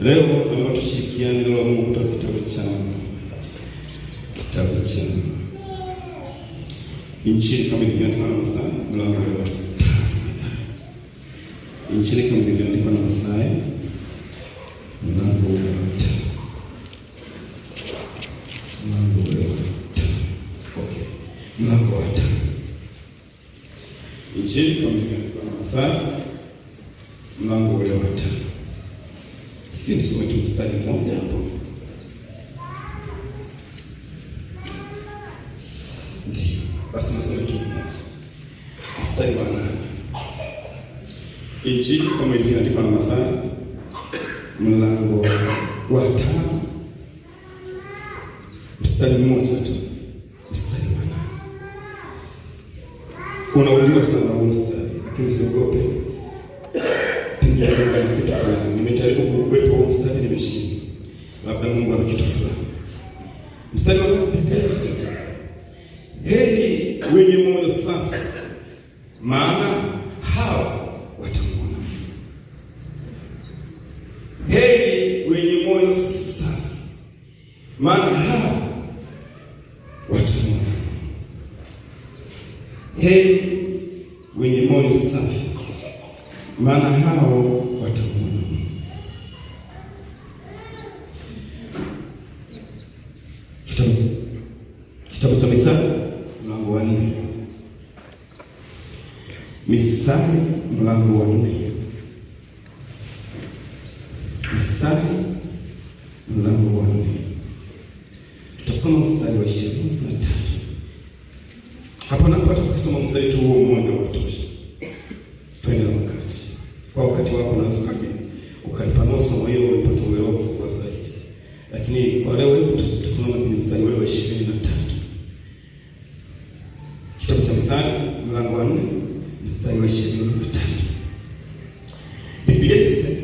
Leo naomba tushirikiane neno la Mungu kutoka kitabu cha Injili kama ilivyoandikwa na Mathayo mlango wa 5. Injili kama ilivyoandikwa na Mathayo mlango wa 5. Okay. Mlango wa 5. Injili kama ilivyoandikwa na Mathayo mlango wa 5. Sikia nisome tu mstari mmoja hapo. Ndio. Basi nisome tu mmoja. Mstari wa 8. Injili kama ilivyoandikwa na Mathayo mlango wa 5. Mstari mmoja tu. Mstari wa 8. Unauliwa sana huu mstari, lakini usiogope. Pingia Mungu ana kitu fulani. Nimejaribu kukwepa huu mstari nimeshindwa. Labda Mungu ana kitu fulani. Mstari wa 8 Biblia inasema, heri wenye moyo safi, maana hao watamwona Mungu. Heri wenye moyo safi, maana hao watamwona Mungu. Heri wenye moyo safi, maana hao watamwona Mungu. Kitabu cha Mithali mlango wa 4. Mithali mlango wa 4. Mithali mlango wa 4. Tutasoma mstari wa 23. Hapa napata tukisoma mstari tu huo mmoja wa kutosha. Twende na wakati. Kwa wakati wako unaweza ukalipanua somo hilo ulipata uelewa mkubwa zaidi. Lakini kwa leo tutasoma kwenye mstari wa 23. Kitabu cha Mithali mlango wa 4 mstari wa 23. Biblia inasema,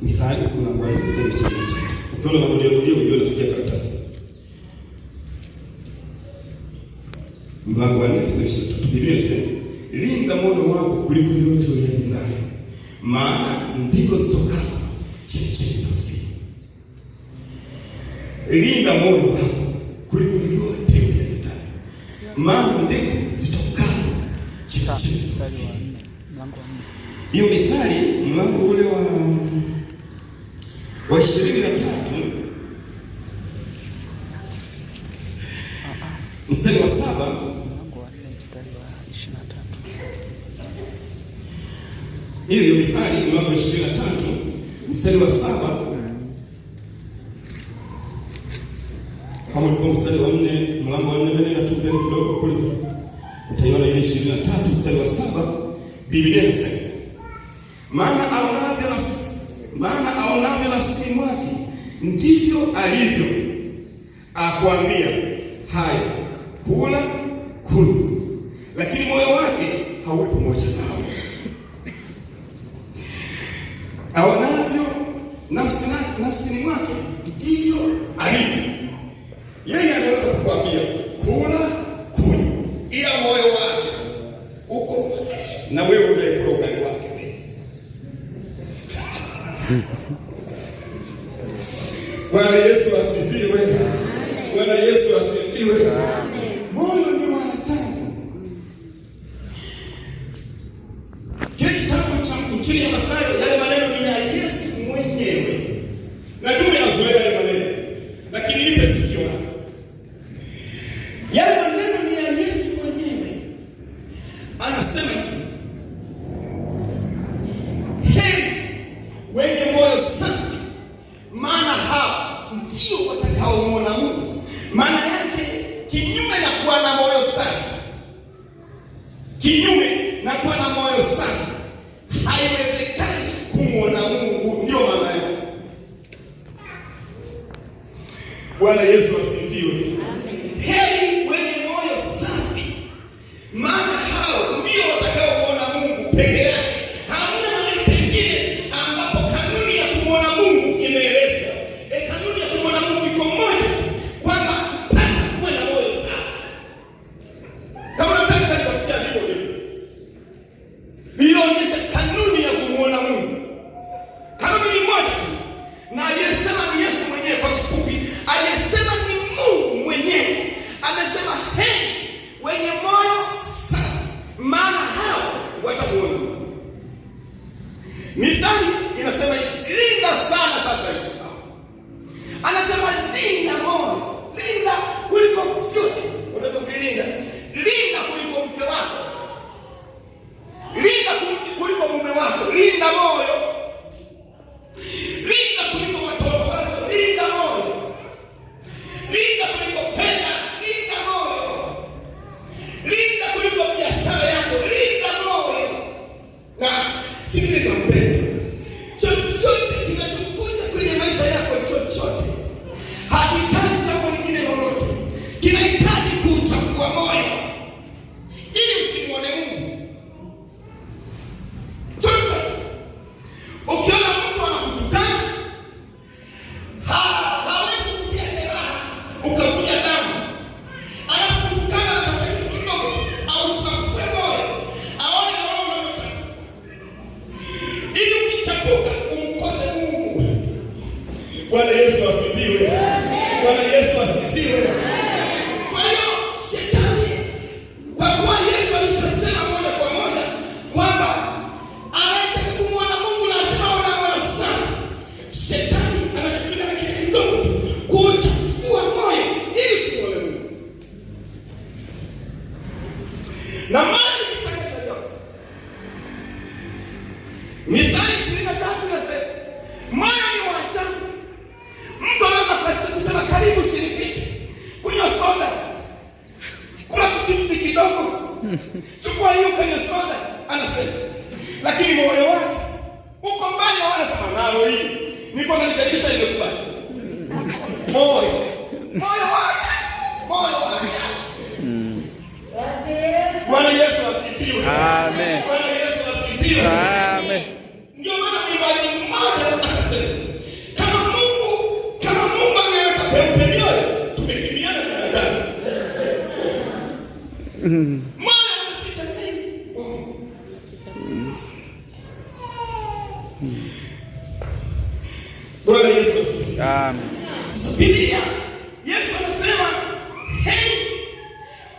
Mithali mlango wa 4 mstari wa 23. Ukiona narudia unajua nasikia karatasi. Mlango wa 4 mstari wa 23. Biblia inasema, linda moyo wako kuliko yote uyalindayo, maana ndiko zitokako chemchemi za uzima. Linda moyo wako kuliko yote uyalindayo, maana ndiko zitokako chemchemi za uzima. Hiyo Mithali mlango ule wa 23 mstari wa 7. Hiyo Mithali mlango wa 23 mstari wa 7. Kama ulikuwa mstari wa 4, mlango wa 4 nenda tu mbele kidogo kule. Utaiona ile 23 mstari wa 7. Biblia inasema, maana aonavyo nafsini mwake ndivyo alivyo, akwambia haya kula kunywa, lakini moyo wake haupo pamoja nawe. Aonavyo nafsini mwake ndivyo alivyo. Yeye anaweza kukwambia kula kunywa, ila moyo wake sasa uko na wewe unayekula ugali wake wewe. Bwana Yesu asifiwe. Bwana Yesu asifiwe. Moyo ni wa ajabu. Kile kitabu cha Injili ya Mathayo, yale maneno ni ya Yesu mwenyewe. Na tumeyazoea yale maneno, lakini nipe sikio lako. Yale maneno ni ya Yesu mwenyewe. Anasema, heri wenye moyo safi, maana hao ndio watakaomwona Mungu. Maana yake kinyume na kuwa na moyo safi, haiwezekani kumwona Mungu. Ndio maana yake. Bwana Yesu asifiwe. Heri wenye moyo safi, maana hao ndio watakaomwona Mungu peke yake. Hamna mahali pengine ambapo kanuni ya kumwona Mungu imeelezwa. Kanuni ya kumwona Mungu iko moja tu, kwamba mpaka kuwe na moyo safi. Kama unataka kutafutia andiko hili, lionyesha kanuni ya kumwona Mungu. Sikiliza mpendwa, chochote kinachokuja kwenye maisha yako, chochote hakihitaji jambo lingine lolote, kinahitaji kuchafua moyo ili usimwone Mungu. Chochote ukiona mtu anakutukana, hawezi kukutia jeraha ukavuja damu. Anapokutukana anatafuta kitu kidogo au uchafue moyo, aone na wewe unachafuka, ili ukichafuka umkose Mungu. Bwana Yesu asifiwe. Bwana Yesu asifiwe. Kwa hiyo shetani, kwa kuwa Yesu alishasema moja kwa moja kwamba anataka kumwona Mungu lazima awe na moyo safi, shetani anashughulika na kitu kidogo tu kuchafua moyo ili usimwone Mungu. Na mara ni kichaka cha Yose. Mithali 23 nasema, moyo ni wa ajabu. Mtu anaweza kusema karibu usinipite, kunywa soda, kula kichipsi kidogo, chukua hiyo kwenye soda, anasema. Lakini moyo wake uko mbali, anasema nalo hii niko nalikaribisha ile kubali. Moyo wake. Bwana Yesu asifiwe. Amen. Bwana Yesu asifiwe. Amen. Ndio maana mwimbaji mmoja akasema, kama Mungu angeweka peupe mioyo, tumekimbiana na binadamu. Moyo unaficha nini? Bwana Yesu asifiwe. Amen. Sasa Biblia, Yesu anasema, hey,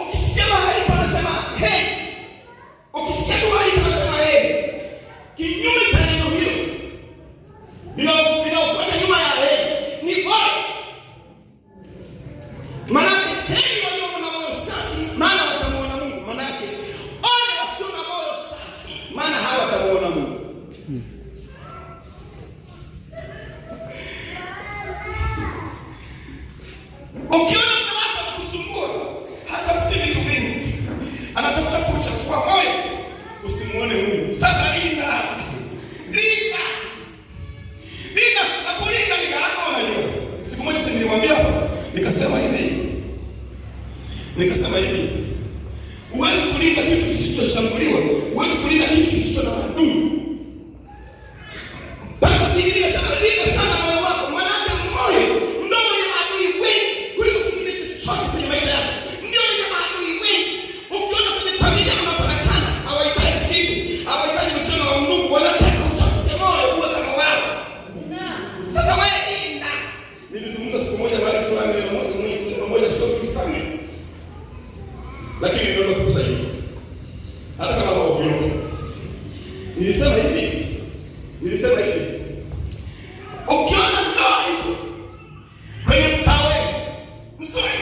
ukisikia mahali panasema hey, ukisikia mahali panasema hey, kinyume cha neno hilo linaofuata nyuma ya hey ni ole. Maana hey walio na moyo safi, maana watamuona Mungu. Maana yake ole wasio na moyo safi, maana hawatamuona Mungu. Ukiona mtu anakusumbua, hatafuti vitu vingi, anatafuta kuchafua moyo, usimuone Mungu. Sasa linda na kulinda ni gharama. Unajua, siku moja sasa nilimwambia hapa, nikasema hivi, huwezi kulinda kitu kisichoshambuliwa, huwezi kulinda kitu kisicho na adui. Baba Biblia inasema linda sana moyo wako, maana moyo ndio wenye maadui wengi kuliko kingine chochote kwenye maisha yako. Ndio wenye maadui wengi. Ukiona kwenye familia mnafarakana, hawahitaji kitu, hawahitaji msemo wa Mungu, wanataka uchafue moyo uwe kama wao. Sasa wewe linda. Nilizungumza siku moja mahali fulani, neno moja sio sana, lakini ndio kukusaidia hata kama wao viongo. Nilisema hivi, ukiona ndoa iko kwenye mtawe mzuri,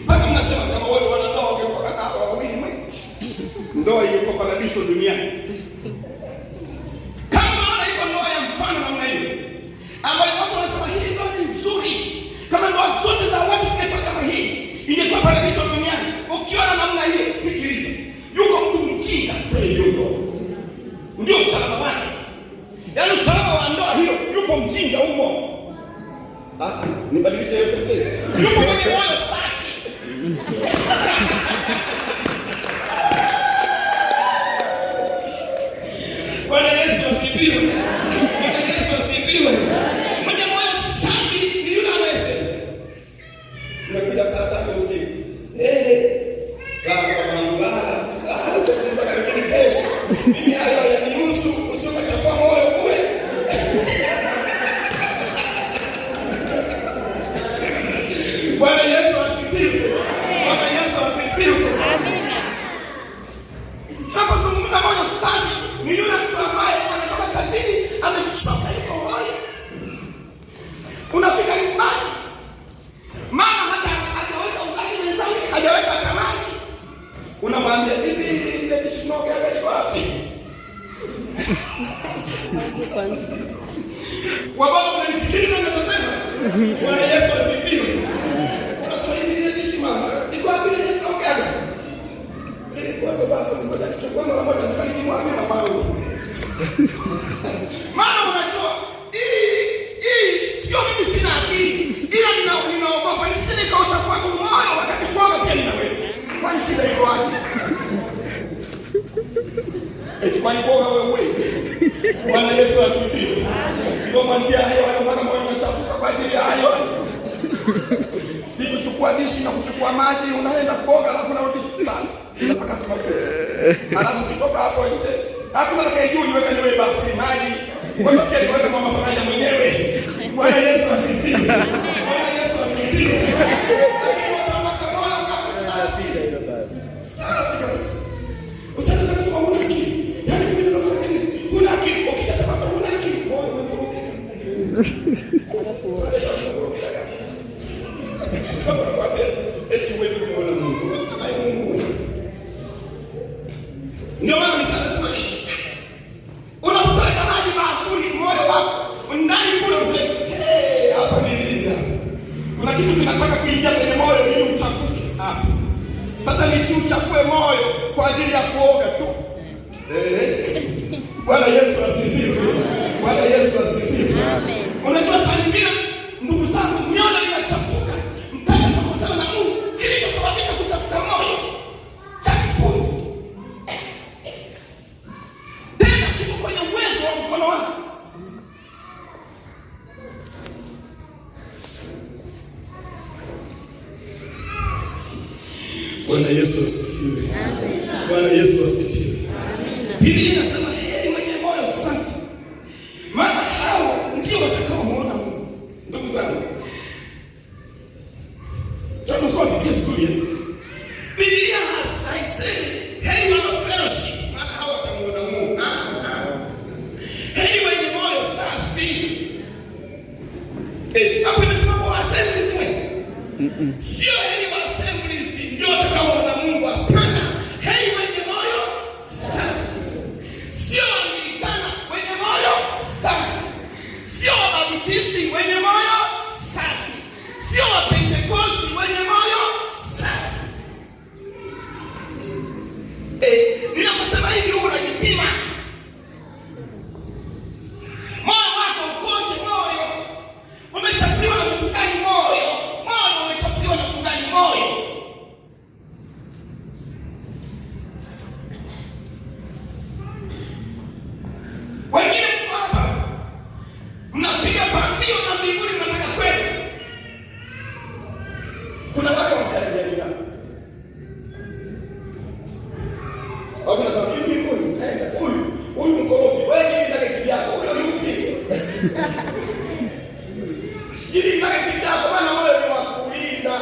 mpaka mnasema kama wote wana ndoa wangekuwa kana wawili mwe, ndoa hiyo kwa paradiso duniani. Kama unaona iko ndoa ya mfano namna hiyo, ambayo watu wanasema hii ndoa ni nzuri, kama ndoa zote za watu zingekuwa kama hii, ingekuwa paradiso duniani. Ukiona namna hiyo, sikiliza, yuko mtu mjinga kwenye hiyo ndoa. Ndio usalama wake. Yaani usalama wa ndoa hiyo, yuko mjinga humo. Nibadilishe hiyo sentence. Yuko mwenye moyo safi. Bwana Yesu asifiwe. Bwana Yesu asifiwe. Mwenye moyo safi ni yule anayesema, unakuja saa 5 usiku. Utafunza kalikini kesho. Mimi hayo yanihusu, usiokachafua moyo kule. Bwana Yesu asifiwe. Bwana Yesu asifiwe. Amina. Sasa zungumza moyo safi ni yule mtu ambaye anatoka kazini, amechoka, yuko hoi. Unafika nyumbani, mama hata hajaweka ugali mezani, hajaweka hata maji. Unamwambia hivi, ile kishimoga yako wapi? Wababa mnanisikiliza ninachosema? Bwana Yesu asifiwe. Unasema hivi, ile kishimoga iko wapi ile kishimoga yako? Ile kwa baba, ngoja nichukue mara moja, nataka nimwambie mama yangu. Maana unajua hii sio mimi sina akili. Ila ninaogopa nisije nikauchafua moyo wakati kuoga pia ninaweza. Kwani shida iko wapi? Kwani kuoga wewe? Bwana Yesu asifiwe. Ndio mwanzia hayo mpaka moyo unachafuka kwa ajili ya hayo. Si kuchukua dishi na kuchukua maji unaenda kuoga alafu unarudi sana. Mpaka tumafuta. Alafu kitoka hapo nje. Hakuna atakayejua niweka niwe bafu maji. Kwa hiyo niweka mama Faraja mwenyewe. Bwana Yesu asifiwe. Bwana Yesu asifiwe. Lakini watamaka moyo kama safi. Safi kabisa. Usitaka kusema una akili. Yaani mimi ndo kama una akili. Ukishasema una akili, moyo umevurugika. Eti wewe umeona Mungu. Ndio maana nisema unapeleka maji bafuni moyo wako ndani kule useme hapa ni nini hapa? Kuna kitu kinataka kuingia kwenye moyo ili uchafuke hapa. Sasa nisiuchafue moyo kwa ajili ya kuoga tu. Bwana Yesu asifiwe. Bwana Yesu asifiwe. Amen. Unajua saa nyingine ndugu zangu mioyo inachafuka mpaka kukosana na Mungu. Kilichosababisha kuchafuka moyo cha kipuzi. Tena kiko kwenye uwezo wa mkono wako. Bwana Yesu asifiwe. Amen. Bwana Yesu asifiwe. Amen. Biblia inasema heri wenye moyo safi, maana hao ndio watakaomuona Mungu. Ndugu zangu, tunasoma Biblia vizuri. Biblia haisemi heri wanaoferoshi, maana hao watamuona Mungu. Heri wenye moyo safi. Hapo inasema kwa assemblies mwe. Sio heri wa assemblies ndio watakaomuona Mungu. Hapana. Heri wenye moyo safi. Sio Anglikana wenye moyo safi. Sio Wabaptisti wenye moyo safi. Sio Wapentekosti wenye moyo safi. Ninaposema hivi huko unajipima. Moyo wako ukoje moyo? Umechafuliwa na vitu gani moyo? Moyo umechafuliwa na vitu gani moyo? Wengine mko hapa mnapiga pambio na mbinguni mnataka kwenda. Kuna watu wamsalimia nina. Watu wanasema mbinguni naenda huyu mkorofi wewe hivi ndake kivyako huyo yupi? Hivi ndake kivyako maana moyo ni wa kulinda.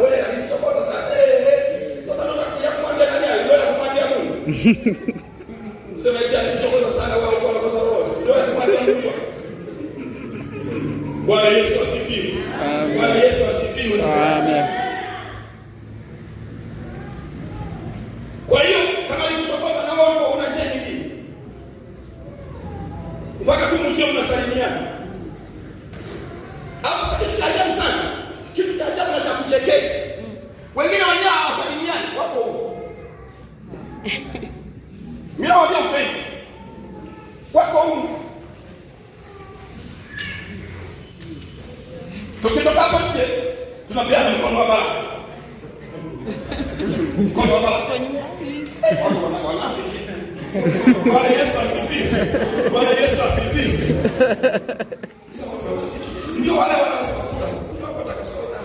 Wewe alitokoza sana. Sasa ndio kumwambia nani? Ndio kumwambia Mungu. Sema eti alitokoza sana wewe uko na kosa lolote. Ndio kumwambia Mungu. Bwana Yesu asifiwe. Amen. Bwana Yesu asifiwe. Amen. Kwa hiyo kama alitokoza na wewe una njia nyingine. Mpaka tu msio mnasalimiana. Hapo kitu cha ajabu sana. Kitu cha ajabu na cha kuchekesha. Wengine wenyewe hawasalimiani wapo huko. Mimi nawaambia ukweli. Wako huko. Tukitoka hapo nje tunapeana mkono wa baraka. Mkono wa baraka. Watu wanafiki. Bwana Yesu asifiwe. Bwana Yesu asifiwe. Ndio wale wanasema kuna unapotaka soda.